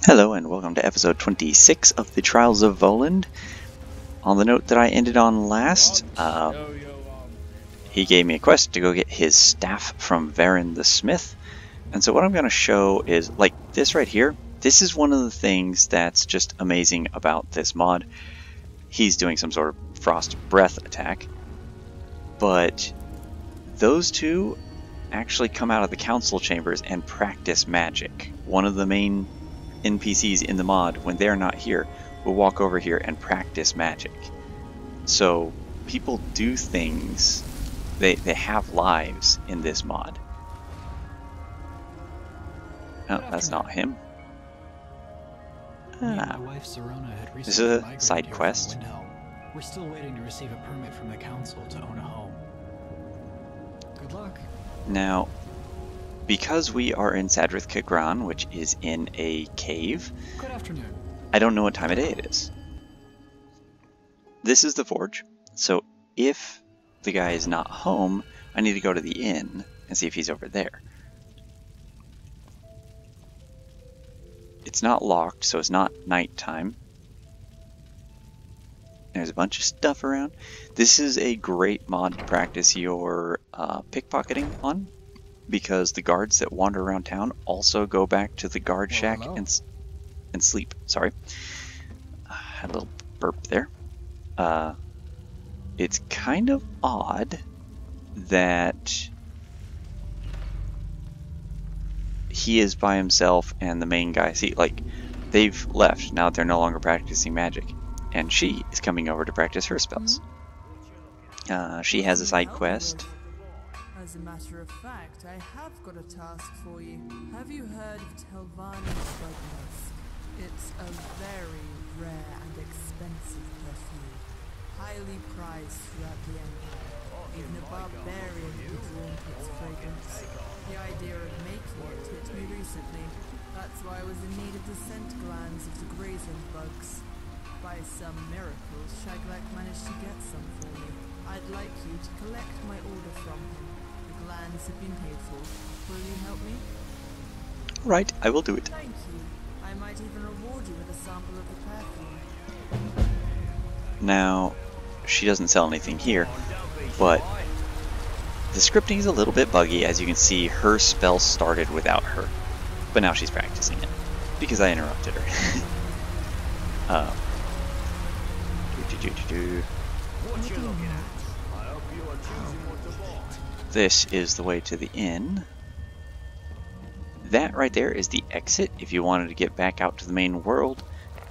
Hello and welcome to episode 26 of the Trials of Voland. On the note that I ended on last, he gave me a quest to go get his staff from Varen the Smith. And so what I'm going to show is, like this right here, this is one of the things that's just amazing about this mod. He's doing some sort of frost breath attack, but those two actually come out of the council chambers and practice magic. One of the main NPCs in the mod, when they're not here, will walk over here and practice magic. So people do things, they have lives in this mod. No, that's not him. This is a side quest. We're still waiting to receive a permit from the council to own a home. Good luck. Now, because we are in Sadrith Kagran, which is in a cave, Good afternoon. I don't know what time of day it is. This is the forge, so if the guy is not home, I need to go to the inn and see if he's over there. It's not locked, so it's not nighttime. There's a bunch of stuff around. This is a great mod to practice your pickpocketing on, because the guards that wander around town also go back to the guard shack and sleep. Sorry, I had a little burp there. It's kind of odd that he is by himself and the main guy, see, like, they've left now that they're no longer practicing magic, and she is coming over to practice her spells. She has a side quest. As a matter of fact, I have got a task for you. Have you heard of Telvanni's Blood Musk? It's a very rare and expensive perfume, highly prized throughout the Empire. Even a barbarian would be drawn to its fragrance. The idea of making it hit me recently. That's why I was in need of the scent glands of the grazing bugs. By some miracle, Shaglak managed to get some for me. I'd like you to collect my order from him. The glands have been paid for. Will you help me? Right, I will do it. Thank you. I might even reward you with a sample of the perfume. Now, she doesn't sell anything here, but the scripting is a little bit buggy. As you can see, her spell started without her, but now she's practicing it because I interrupted her. This is the way to the inn. That right there is the exit if you wanted to get back out to the main world,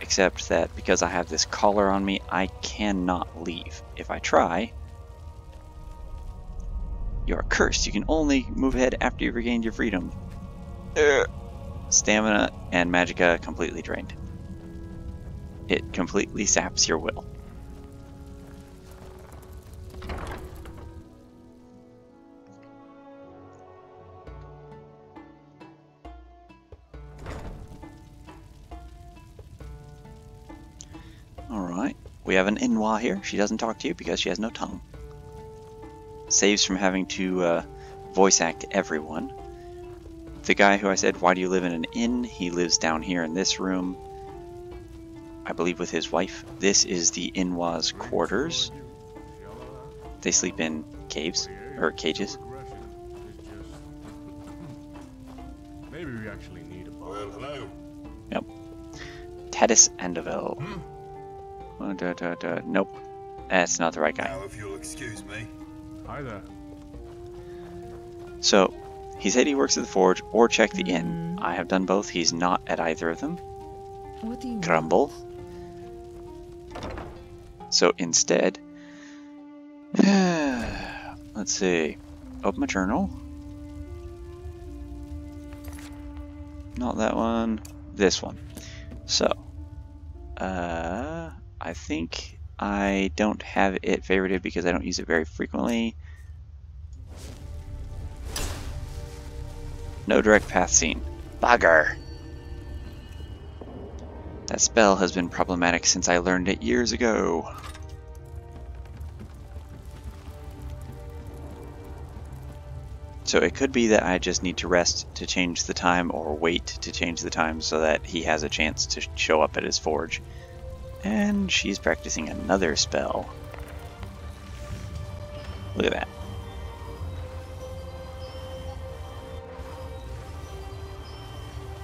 except that because I have this collar on me, I cannot leave. If I try, you are cursed. You can only move ahead after you've regained your freedom. Stamina and magicka completely drained. It completely saps your will. Alright, we have an Inwa here. She doesn't talk to you because she has no tongue. Saves from having to voice act everyone. The guy who I said, why do you live in an inn? He lives down here in this room, I believe with his wife. This is the Inwa's quarters. They sleep in caves, or cages. Maybe we actually need a Well, hello. Yep. Tatis Andovel. Nope. That's not the right guy. Now, if you'll excuse me. Hi there. So, he said he works at the forge or check the inn. I have done both. He's not at either of them. What do you Grumble. So instead, let's see. Open my journal. Not that one. This one. So, I think I don't have it favorited because I don't use it very frequently. No direct path seen. Bugger! That spell has been problematic since I learned it years ago. So it could be that I just need to rest to change the time or wait to change the time so that he has a chance to show up at his forge. And she's practicing another spell. Look at that.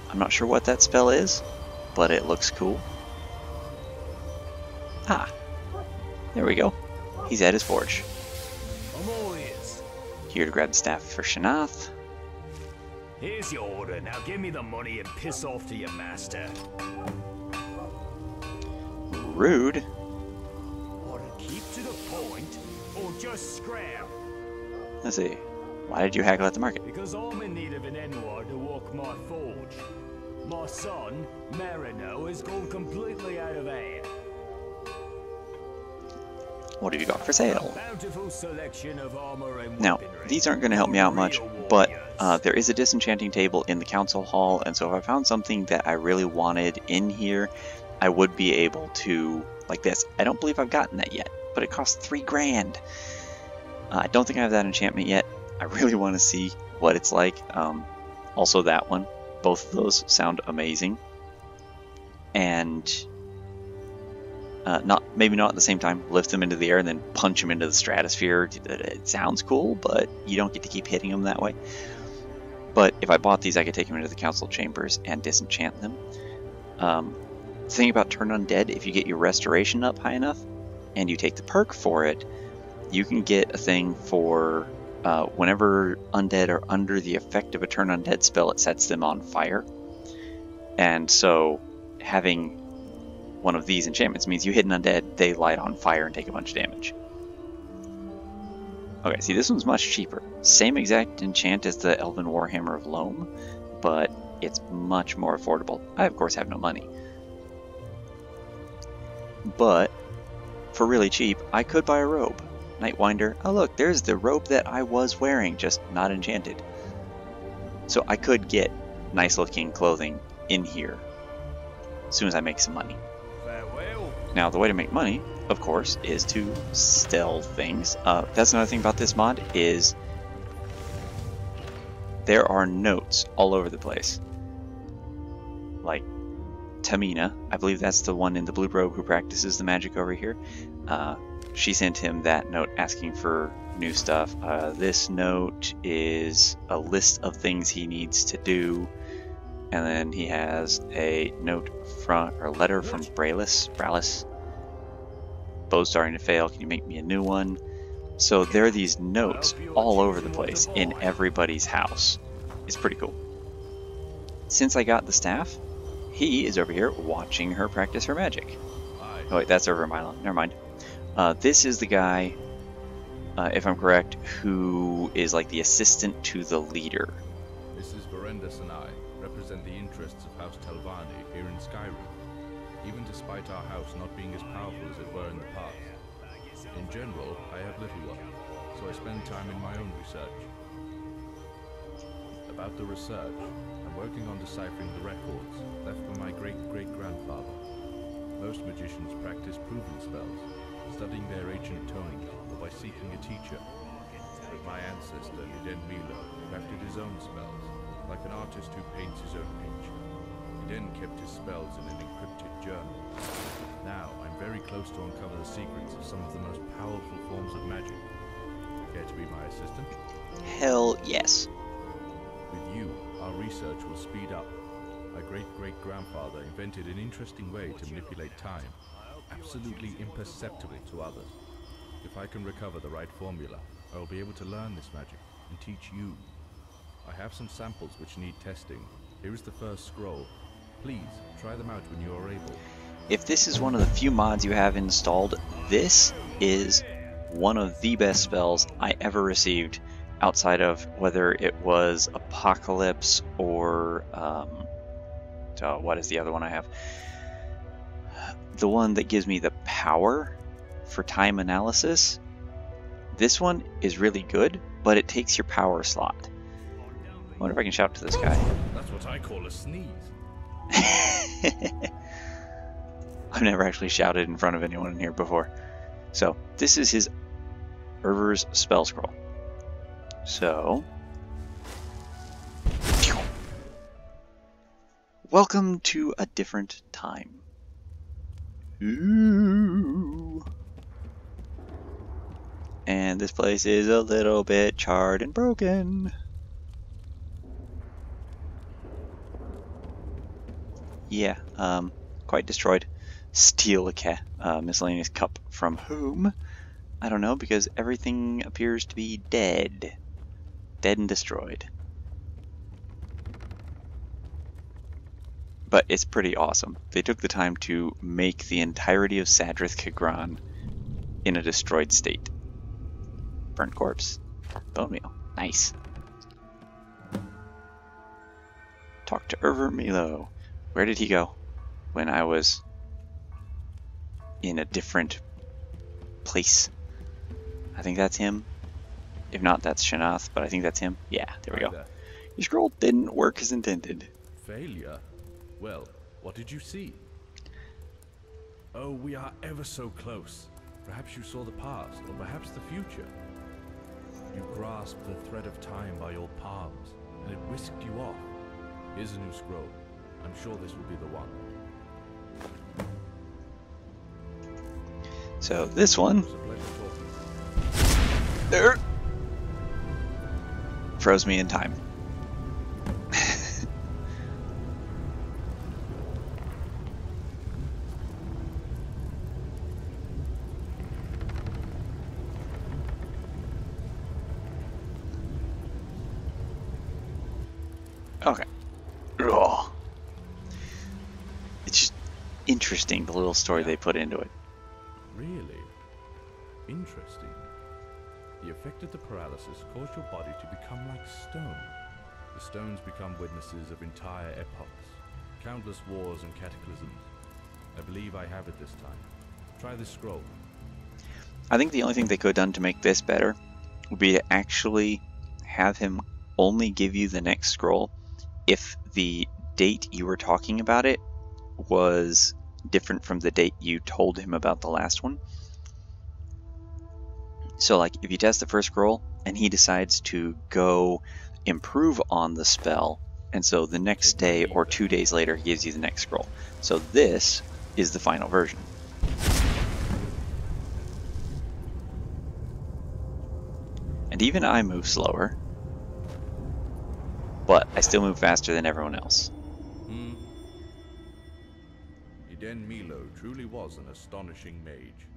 I'm not sure what that spell is, but it looks cool. Ah, there we go. He's at his forge. I'm all ears. Here to grab the staff for Shanath. Here's your order. Now give me the money and piss off to your master. Rude. Or to keep to the point, or just scram. Let's see. Why did you haggle at the market? Because I'm in need of an Enwar to work my forge. My son, Marino, has gone completely out of hand. What have you got for sale? Bountiful selection of armor and Now, weaponry. these aren't going to help me out much, Real but warriors. there is a disenchanting table in the council hall, and so if I found something that I really wanted in here, I would be able to, like this. I don't believe I've gotten that yet, but it costs 3 grand. I don't think I have that enchantment yet. I really want to see what it's like. Also that one. Both of those sound amazing. And maybe not at the same time. Lift them into the air and then punch them into the stratosphere. It sounds cool, but you don't get to keep hitting them that way. But if I bought these, I could take them into the council chambers and disenchant them. The thing about Turn Undead, if you get your restoration up high enough and you take the perk for it, you can get a thing for whenever undead are under the effect of a Turn Undead spell, it sets them on fire. And so having one of these enchantments means you hit an undead, they light on fire and take a bunch of damage. Okay, see, this one's much cheaper. Same exact enchant as the Elven Warhammer of Loam, but it's much more affordable. I, of course, have no money. But for really cheap, I could buy a robe. Nightwinder. Oh look, there's the robe that I was wearing, just not enchanted. So I could get nice looking clothing in here as soon as I make some money. Farewell. Now the way to make money, of course, is to sell things. That's another thing about this mod is there are notes all over the place. Like Tamina, I believe that's the one in the blue robe who practices the magic over here. She sent him that note asking for new stuff. This note is a list of things he needs to do, and then he has a note or letter from Bralis. Bow's starting to fail. Can you make me a new one? So there are these notes all over the place in everybody's house. It's pretty cool. Since I got the staff, he is over here watching her practice her magic. Oh wait, that's over in Mylon. Never mind. This is the guy, if I'm correct, who is like the assistant to the leader. Mrs. Verendas and I represent the interests of House Telvanni here in Skyrim, even despite our house not being as powerful as it were in the past. In general, I have little luck, so I spend time in my own research. About the research, I'm working on deciphering the records left by my great-great-grandfather. Most magicians practice proven spells, studying their ancient tomes or by seeking a teacher. But my ancestor, Iden Milo, crafted his own spells, like an artist who paints his own picture. Iden kept his spells in an encrypted journal. Now, I'm very close to uncover the secrets of some of the most powerful forms of magic. Care to be my assistant? Hell yes. With you, our research will speed up. My great-great-grandfather invented an interesting way to manipulate time, absolutely imperceptible to others. If I can recover the right formula, I will be able to learn this magic and teach you. I have some samples which need testing. Here is the first scroll. Please, try them out when you are able. If this is one of the few mods you have installed, this is one of the best spells I ever received, outside of whether it was Apocalypse or what is the other one I have? The one that gives me the power for time analysis. This one is really good, but it takes your power slot. I wonder if I can shout to this guy. That's what I call a sneeze. I've never actually shouted in front of anyone in here before. So, this is his Urver's spell scroll. So, Welcome to a different time. Ooh. And this place is a little bit charred and broken. Yeah, quite destroyed. Steal a miscellaneous cup from whom? I don't know, because everything appears to be dead. Dead and destroyed. But it's pretty awesome. They took the time to make the entirety of Sadrith Kagran in a destroyed state. Burnt corpse. Bone meal. Nice. Talk to Erver Milo. Where did he go when I was in a different place? I think that's him. If not, that's Shanath, but I think that's him. Yeah, there we go. Your scroll didn't work as intended. Failure? Well, what did you see? Oh, we are ever so close. Perhaps you saw the past, or perhaps the future. You grasped the thread of time by your palms, and it whisked you off. Here's a new scroll. I'm sure this will be the one. So this one It was a pleasure talking. froze me in time. Okay. Ugh. It's just interesting, the little story they put into it. Really? Interesting. The effect of the paralysis caused your body to become like stone. The stones become witnesses of entire epochs, countless wars and cataclysms. I believe I have it this time. Try this scroll. I think the only thing they could have done to make this better would be to actually have him only give you the next scroll if the date you were talking about it was different from the date you told him about the last one. So like if you test the first scroll and he decides to go improve on the spell, and so the next day or 2 days later he gives you the next scroll. So this is the final version. And even I move slower, but I still move faster than everyone else. Iden Milo truly was an astonishing mage.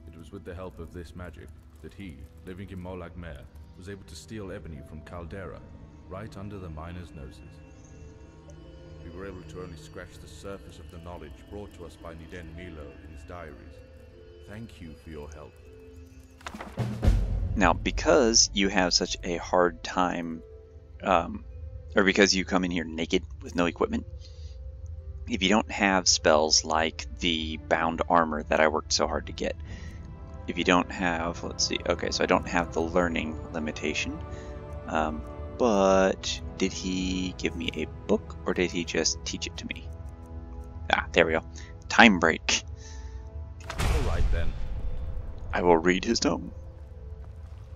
It was with the help of this magic that he, living in Molag Mer, was able to steal ebony from Caldera, right under the miners' noses. We were able to only scratch the surface of the knowledge brought to us by Iden Milo in his diaries. Thank you for your help. Now, because you have such a hard time, or because you come in here naked with no equipment, if you don't have spells like the bound armor that I worked so hard to get, if you don't have, let's see, okay, so I don't have the learning limitation, but did he give me a book or did he just teach it to me? Ah, there we go. Time break. Alright then. I will read his tome.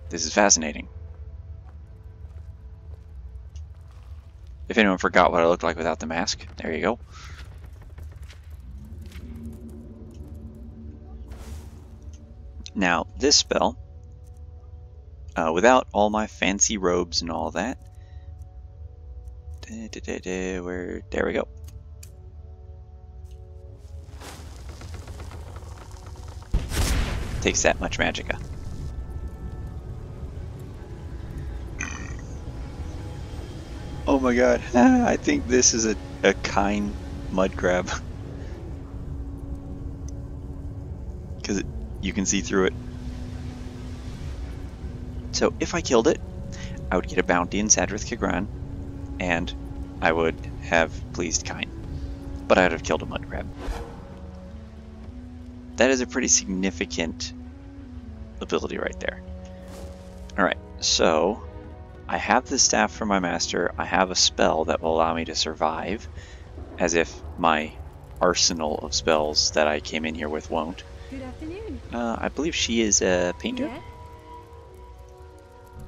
This is fascinating. If anyone forgot what I looked like without the mask, there you go. Now, this spell, without all my fancy robes and all that, there we go. Takes that much magicka. Oh my god, I think this is a kind mud crab. Because you can see through it. So if I killed it, I would get a bounty in Sadrith Kagran, and I would have pleased Kine. But I would have killed a mud crab. That is a pretty significant ability right there. Alright, so I have the staff from my master, I have a spell that will allow me to survive, as if my arsenal of spells that I came in here with won't. Good afternoon. I believe she is a painter, Yeah?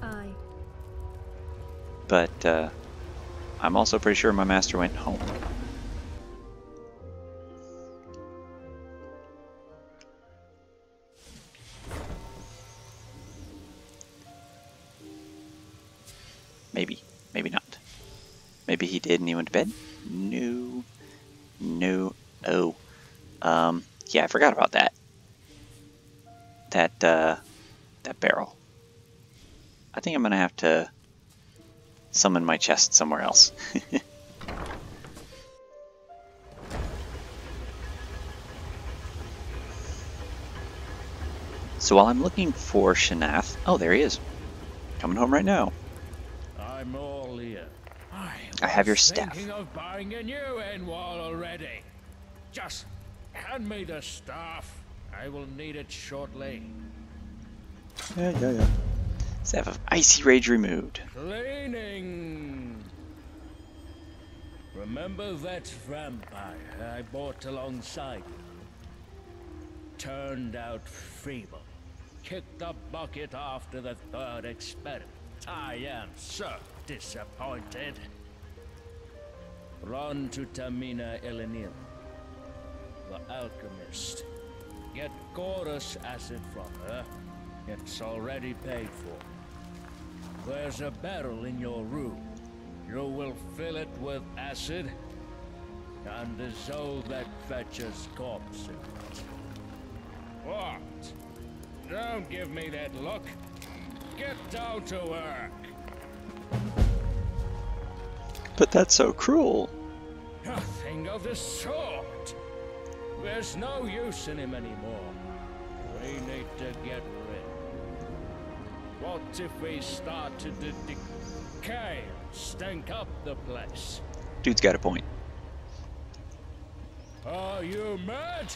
Aye. but I'm also pretty sure my master went home. Maybe he did and he went to bed? No. No. Oh. Yeah, I forgot about that. That barrel. I think I'm gonna have to summon my chest somewhere else. So while I'm looking for Shanath, oh, there he is. Coming home right now. I'm all ear. I have your staff. Thinking of buying a new end wall already. Just hand me the staff. I will need it shortly. Yeah. Staff of Icy Rage removed. Cleaning. Remember that vampire I bought alongside you? Turned out feeble. Kicked the bucket after the third experiment. I am so disappointed. Run to Tamina Elenil, the alchemist. Get chorus acid from her. It's already paid for. There's a barrel in your room. You will fill it with acid and dissolve that fetcher's corpse in it. What? Don't give me that look. Get down to work. But that's so cruel. Nothing of the sort. There's no use in him anymore. We need to get rid. What if we start to decay and stink up the place? Dude's got a point. Are you mad?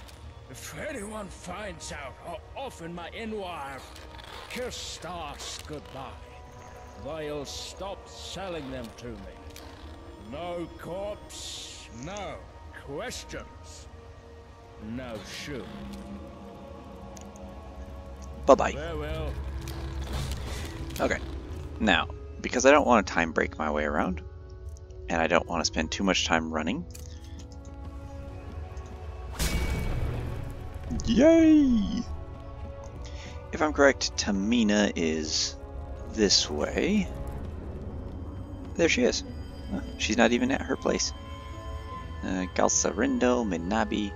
If anyone finds out how often my Inwire kiss stars goodbye, they'll stop selling them to me. No corpse, no questions, no shoe. Bye-bye. Farewell. Okay. Now, because I don't want to time break my way around, and I don't want to spend too much time running. Yay! If I'm correct, Tamina is this way. There she is. She's not even at her place. Galsarindo, Minabi.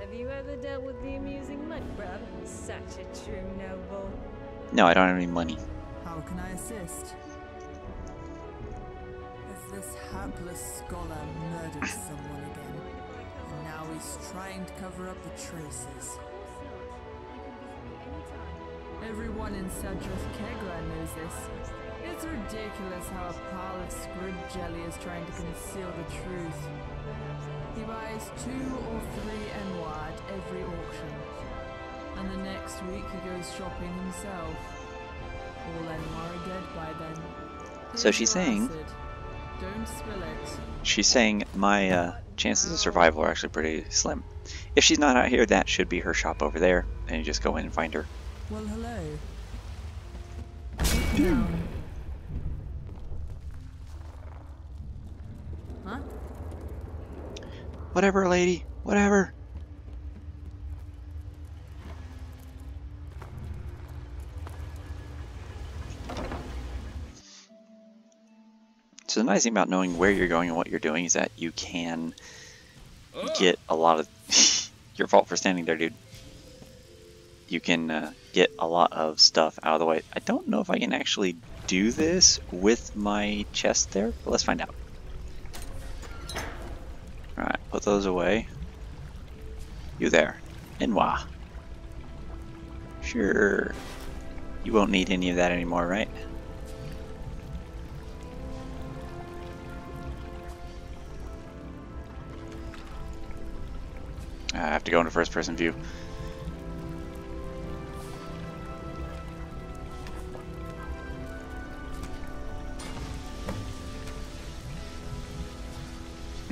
Have you ever dealt with the amusing mudcrab? Such a true noble. No, I don't have any money. How can I assist? If this hapless scholar murdered someone again, and now he's trying to cover up the traces. Everyone in Cedros Kegra knows this. It's ridiculous how a pile of squid jelly is trying to conceal the truth. He buys 2 or 3 Enwa at every auction, and the next week he goes shopping himself. All Enwa are dead by then. So she's saying... Acid. Don't spill it. She's saying my chances of survival are actually pretty slim. If she's not out here, that should be her shop over there, and you just go in and find her. Well, hello. Down. Huh? Whatever, lady. Whatever. So the nice thing about knowing where you're going and what you're doing is that you can get a lot of... Your fault for standing there, dude. You can get a lot of stuff out of the way. I don't know if I can actually do this with my chest there, but let's find out. Alright, put those away. You there. Enwa. Sure. You won't need any of that anymore, right? I have to go into first person view.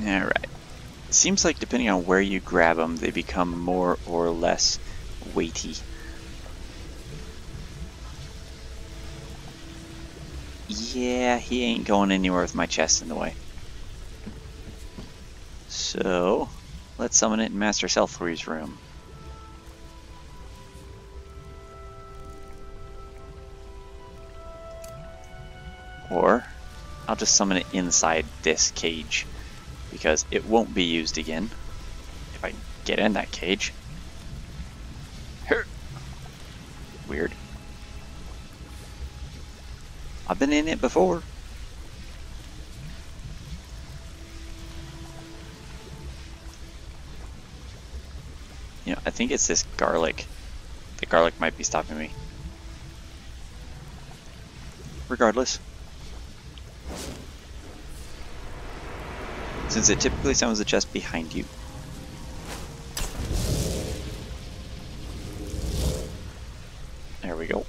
Alright. Seems like depending on where you grab them, they become more or less weighty. Yeah, he ain't going anywhere with my chest in the way. So, let's summon it in Master Selthri's room. Or, I'll just summon it inside this cage, because it won't be used again if I get in that cage. Weird. I've been in it before. You know, I think it's this garlic. The garlic might be stopping me. Regardless. Since it typically summons the chest behind you. There we go.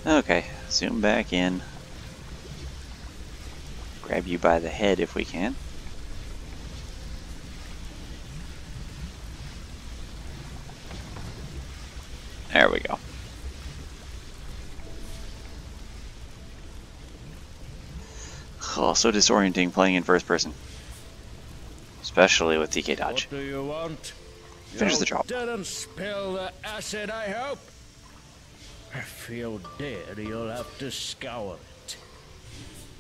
Okay, zoom back in. Grab you by the head if we can. There we go. Oh, so disorienting playing in first person. Especially with TK dodge. What do you want? Finish the job. Didn't spill the acid, I hope. If you did, you'll have to scour it.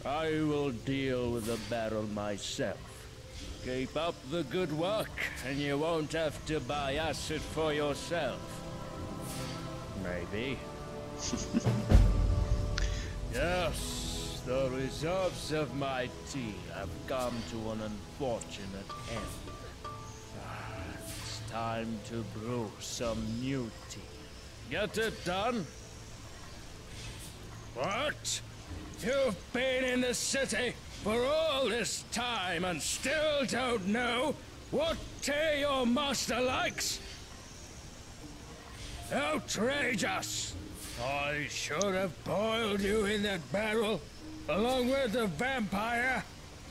I will deal with the barrel myself. Keep up the good work, and you won't have to buy acid for yourself. Maybe. Yes, the reserves of my tea have come to an unfortunate end. It's time to brew some new tea. Get it done? What? You've been in the city for all this time and still don't know what tea your master likes? Outrageous! I should have boiled you in that barrel, along with the vampire.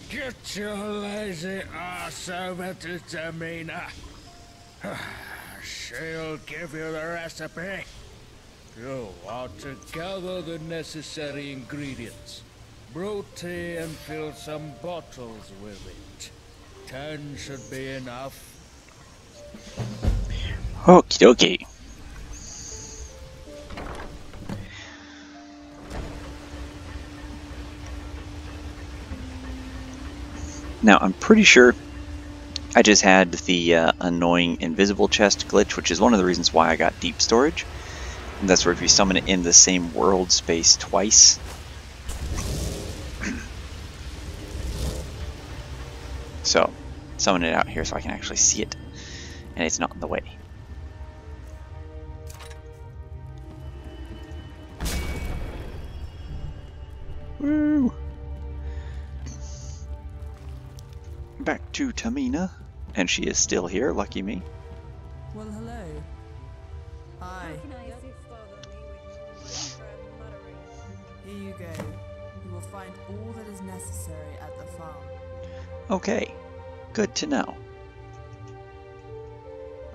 Get your lazy ass over to Tamina. She'll give you the recipe. You are to gather the necessary ingredients. Brew tea and fill some bottles with it. 10 should be enough. Okie dokie. Now, I'm pretty sure I just had the annoying invisible chest glitch, which is one of the reasons why I got deep storage. And that's where if you summon it in the same world space twice, so summon it out here so I can actually see it, and it's not in the way. Woo! Back to Tamina, and she is still here, lucky me. Well, hello. Hi. Here you go. You will find all that is necessary at the farm. Okay, good to know.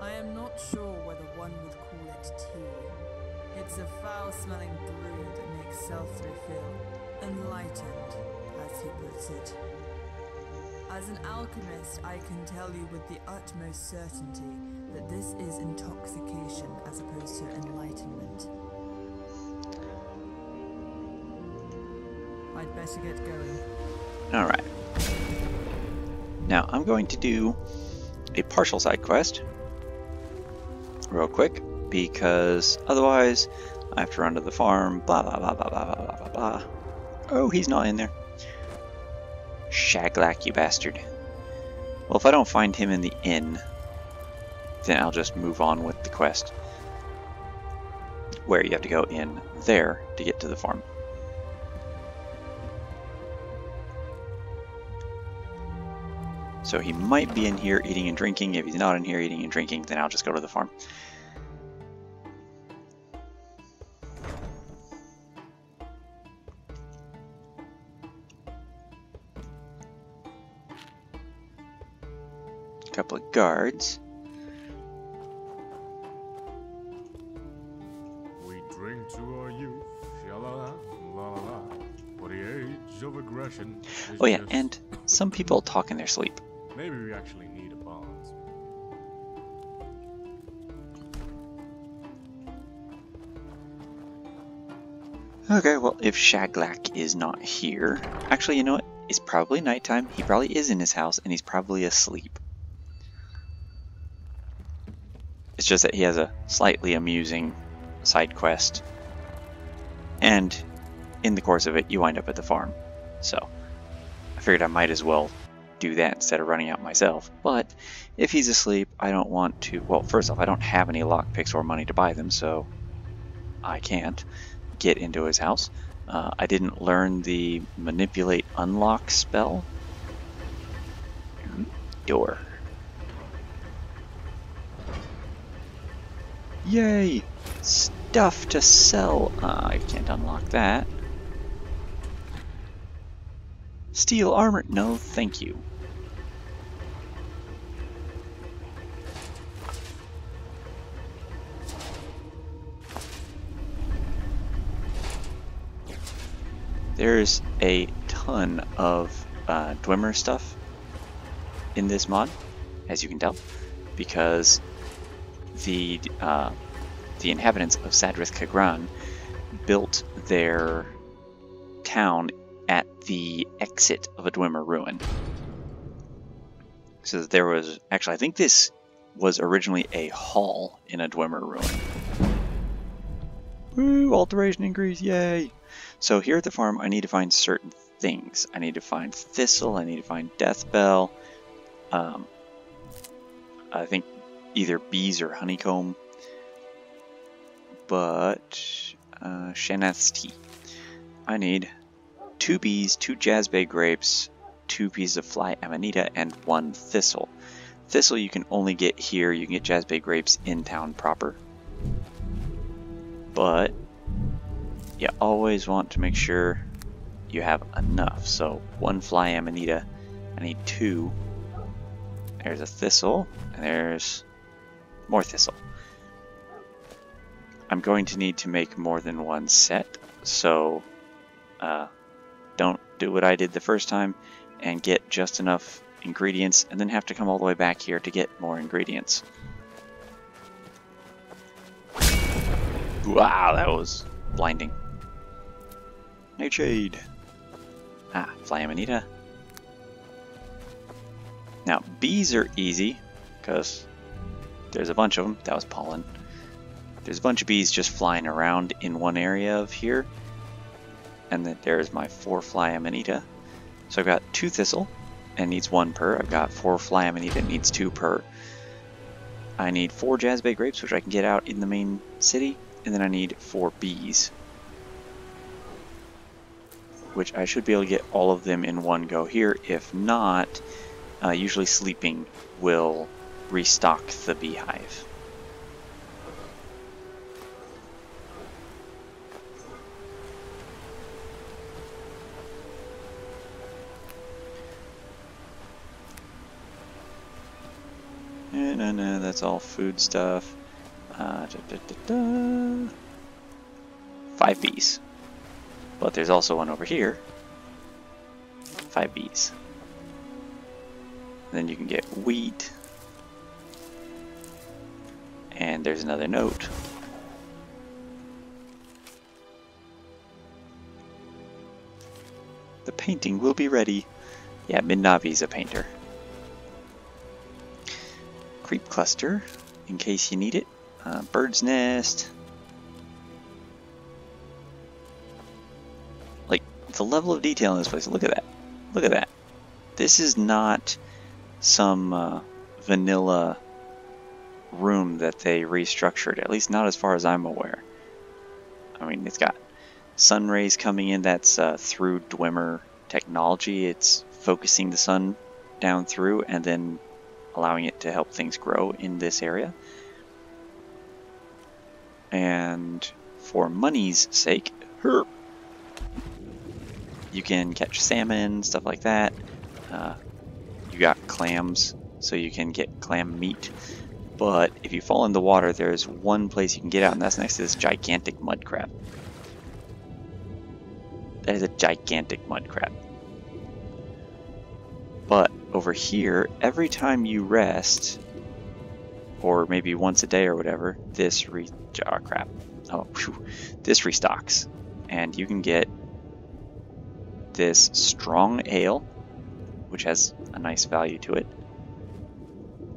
I am not sure whether one would call it tea. It's a foul-smelling brew that makes Selthri feel enlightened, as he puts it. As an alchemist, I can tell you with the utmost certainty that this is intoxication as opposed to enlightenment. I'd better get going. Alright. Now, I'm going to do a partial side quest real quick, because otherwise I have to run to the farm, blah blah blah blah blah blah blah blah. Oh, he's not in there. Shaglak, you bastard. Well, if I don't find him in the inn, then I'll just move on with the quest, where you have to go in there to get to the farm. So he might be in here eating and drinking. If he's not in here eating and drinking, then I'll just go to the farm. Couple of guards. We drink to our youth, sha-la-la, la-la-la. For the age of aggression is Oh yeah, just... and some people talk in their sleep. Maybe we actually need a balance. Okay, well, if Shaglak is not here... Actually, you know what? It's probably nighttime. He probably is in his house, and he's probably asleep. It's just that he has a slightly amusing side quest. And in the course of it, you wind up at the farm. So, I figured I might as well do that instead of running out myself. But if he's asleep, I don't want to... Well, first off, I don't have any lockpicks or money to buy them, so I can't get into his house. I didn't learn the manipulate unlock spell. Door. Yay! Stuff to sell. I can't unlock that. Steel armor. No, thank you. There's a ton of Dwemer stuff in this mod, as you can tell, because the inhabitants of Sadrith Kagran built their town at the exit of a Dwemer ruin. So there was, actually, I think this was originally a hall in a Dwemer ruin. Woo, alteration increase, yay! So here at the farm, I need to find certain things. I need to find thistle, I need to find deathbell, I think either bees or honeycomb, but Shanath's tea. I need 2 bees, 2 jazzbay grapes, 2 pieces of fly amanita, and 1 thistle. Thistle you can only get here, you can get jazzbay grapes in town proper. But you always want to make sure you have enough. So 1 fly amanita, I need 2. There's a thistle, and there's more thistle. I'm going to need to make more than 1 set, so don't do what I did the first time and get just enough ingredients and then have to come all the way back here to get more ingredients. Wow, that was blinding. Nightshade. Ah, fly amanita. Now, bees are easy, because there's a bunch of them. That was pollen. There's a bunch of bees just flying around in one area of here. And then there's my 4 fly amanita. So I've got 2 thistle, and needs 1 per. I've got 4 fly amanita, needs 2 per. I need 4 jazzbay grapes, which I can get out in the main city. And then I need 4 bees, which I should be able to get all of them in one go here. If not, usually sleeping will restock the beehive. No, that's all food stuff. 5 bees. But there's also one over here. 5 bees. Then you can get wheat. And there's another note. The painting will be ready. Yeah, Midnavi's a painter. Creep cluster, in case you need it. Bird's nest. Like, the level of detail in this place, look at that. Look at that. This is not some vanilla room that they restructured, at least not as far as I'm aware. I mean, it's got sun rays coming in, that's through Dwemer technology. It's focusing the sun down through and then allowing it to help things grow in this area. And for money's sake, you can catch salmon, stuff like that. You got clams, so you can get clam meat. But if you fall in the water, there's one place you can get out, and that's next to this gigantic mud crab. That is a gigantic mud crab. But over here, every time you rest, or maybe once a day or whatever, this this restocks. and you can get this strong ale, which has a nice value to it.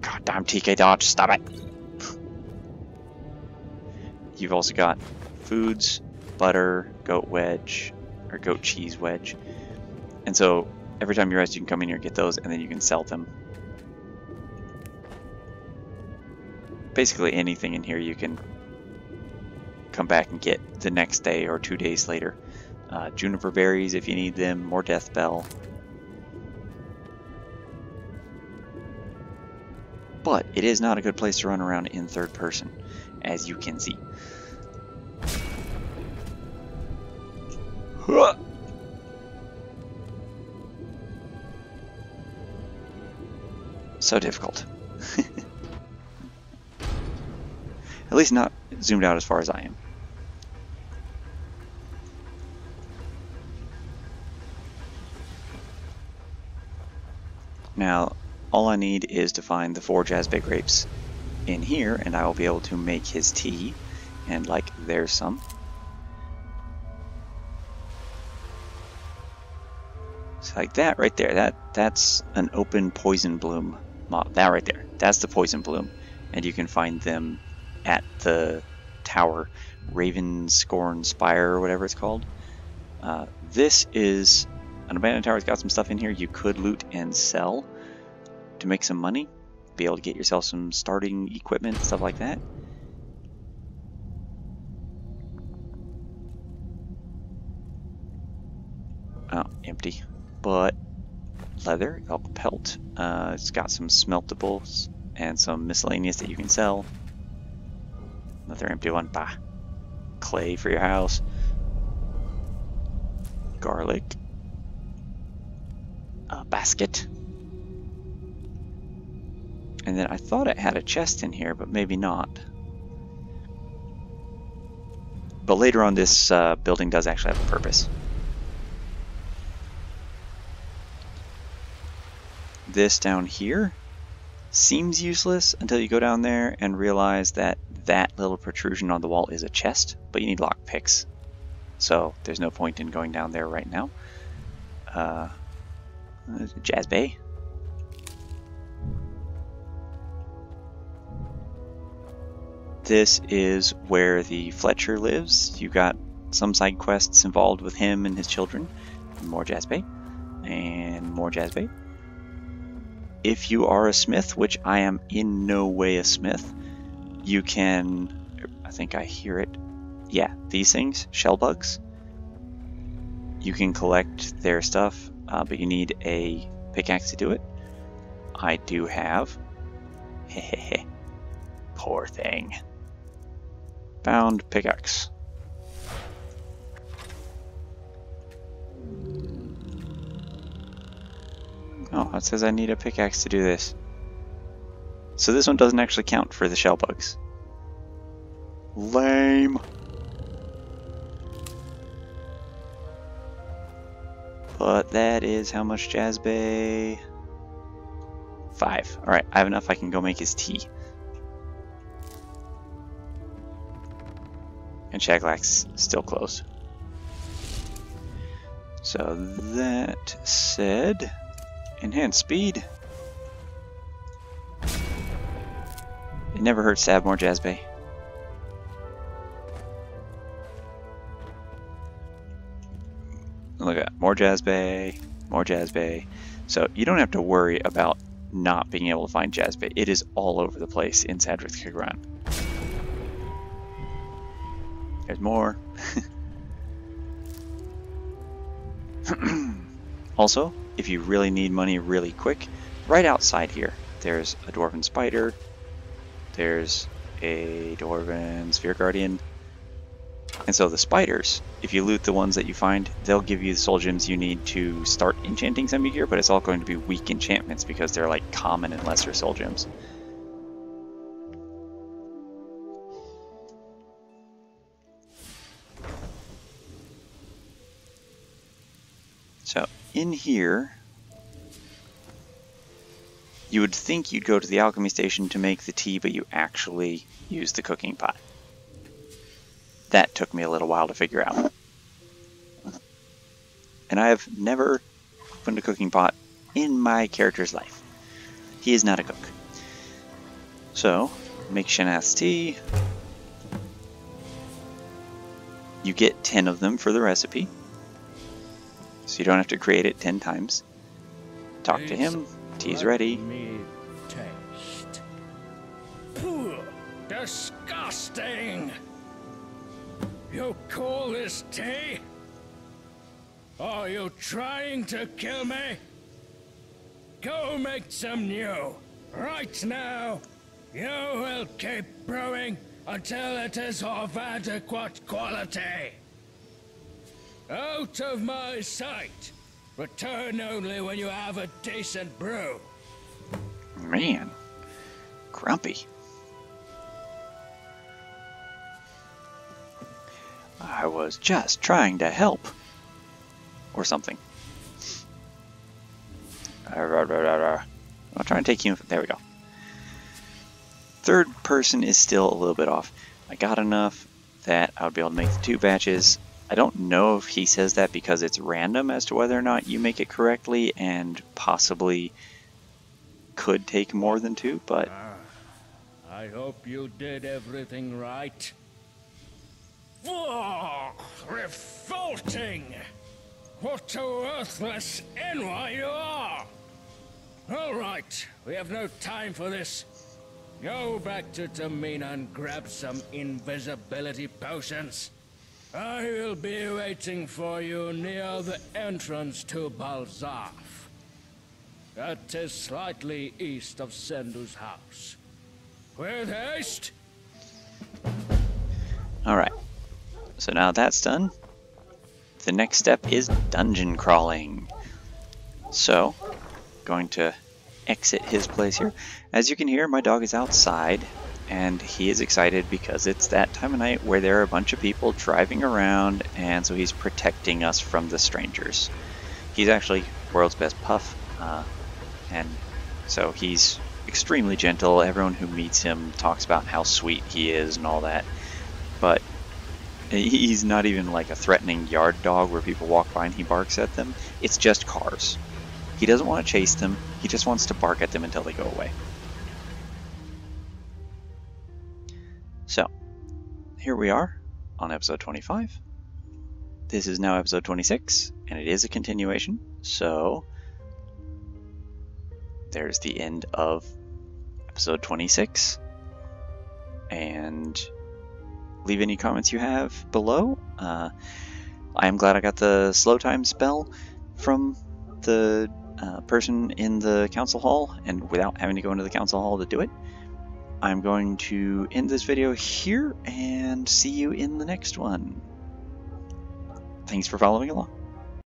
Goddamn TK Dodge, stop it! You've also got foods, butter, goat wedge, or goat cheese wedge. And so every time you rest, you can come in here and get those, and then you can sell them. Basically anything in here you can come back and get the next day or 2 days later. Juniper berries if you need them, more death bell. But it is not a good place to run around in third person, as you can see. So difficult. At least not zoomed out as far as I am. Now, all I need is to find the 4 Jazbay grapes in here, and I will be able to make his tea. And like, there's some. So like that right there, that's an open poison bloom mob. That right there, that's the poison bloom. And you can find them at the tower, Ravenscorn Spire or whatever it's called. This is an abandoned tower. It's got some stuff in here you could loot and sell to make some money. Be able to get yourself some starting equipment, stuff like that. Oh, empty. But leather, elk pelt. It's got some smeltables and some miscellaneous that you can sell. Another empty one. Bah. Clay for your house. Garlic. A basket. And then I thought it had a chest in here, but maybe not. But later on, this building does actually have a purpose. This down here seems useless until you go down there and realize that that little protrusion on the wall is a chest, but you need lockpicks. So there's no point in going down there right now. Jazbay. This is where the Fletcher lives. You got some side quests involved with him and his children. More Jazbay. And more Jazbay. If you are a smith, which I am in no way a smith, you can, I think I hear it, yeah, these things, shell bugs. You can collect their stuff, but you need a pickaxe to do it. I do have. Hehehe. Poor thing. Found pickaxe. Oh, it says I need a pickaxe to do this. So this one doesn't actually count for the shell bugs. Lame. But that is how much Jazbay? 5. Alright, I have enough. I can go make his tea. And Shaglak's still closed. So that said, enhance speed. It never hurts to have more Jazbay. Look at that. More Jazbay, more Jazbay. So you don't have to worry about not being able to find Jazbay. It is all over the place in Sadrith Kagran. There's more. Also, if you really need money really quick, right outside here, there's a Dwarven Spider, there's a Dwarven Sphere Guardian, and so the spiders, if you loot the ones that you find, they'll give you the soul gems you need to start enchanting some gear, but it's all going to be weak enchantments because they're like common and lesser soul gems. So in here, you would think you'd go to the alchemy station to make the tea, but you actually use the cooking pot. That took me a little while to figure out. and I have never opened a cooking pot in my character's life. He is not a cook. So, make Shanath's tea. You get 10 of them for the recipe, so you don't have to create it 10 times. Talk to him. Tea's ready. Me taste. Pooh, disgusting! You call this tea? Are you trying to kill me? Go make some new, right now. You will keep brewing until it is of adequate quality. Out of my sight. Return only when you have a decent brew. Man, grumpy. I was just trying to help. Or something. I'll try and take you. There we go. Third person is still a little bit off. I got enough that I would be able to make the 2 batches. I don't know if he says that because it's random as to whether or not you make it correctly and possibly could take more than 2, but... I hope you did everything right. Oh, revolting! What a worthless NY you are! Alright, we have no time for this. Go back to Tamina and grab some invisibility potions. I will be waiting for you near the entrance to Balzaf. That is slightly east of Sendu's house. With haste! Alright, so now that's done. The next step is dungeon crawling. So, going to exit his place here. As you can hear, my dog is outside, and he is excited because it's that time of night where there are a bunch of people driving around, and so he's protecting us from the strangers. He's actually world's best puff, and so he's extremely gentle. Everyone who meets him talks about how sweet he is and all that, but he's not even like a threatening yard dog where people walk by and he barks at them. It's just cars. He doesn't want to chase them, he just wants to bark at them until they go away. So, here we are on episode 25. This is now episode 26, and it is a continuation, so there's the end of episode 26. And leave any comments you have below. I am glad I got the slow time spell from the person in the council hall, and without having to go into the council hall to do it. I'm going to end this video here and see you in the next one. Thanks for following along.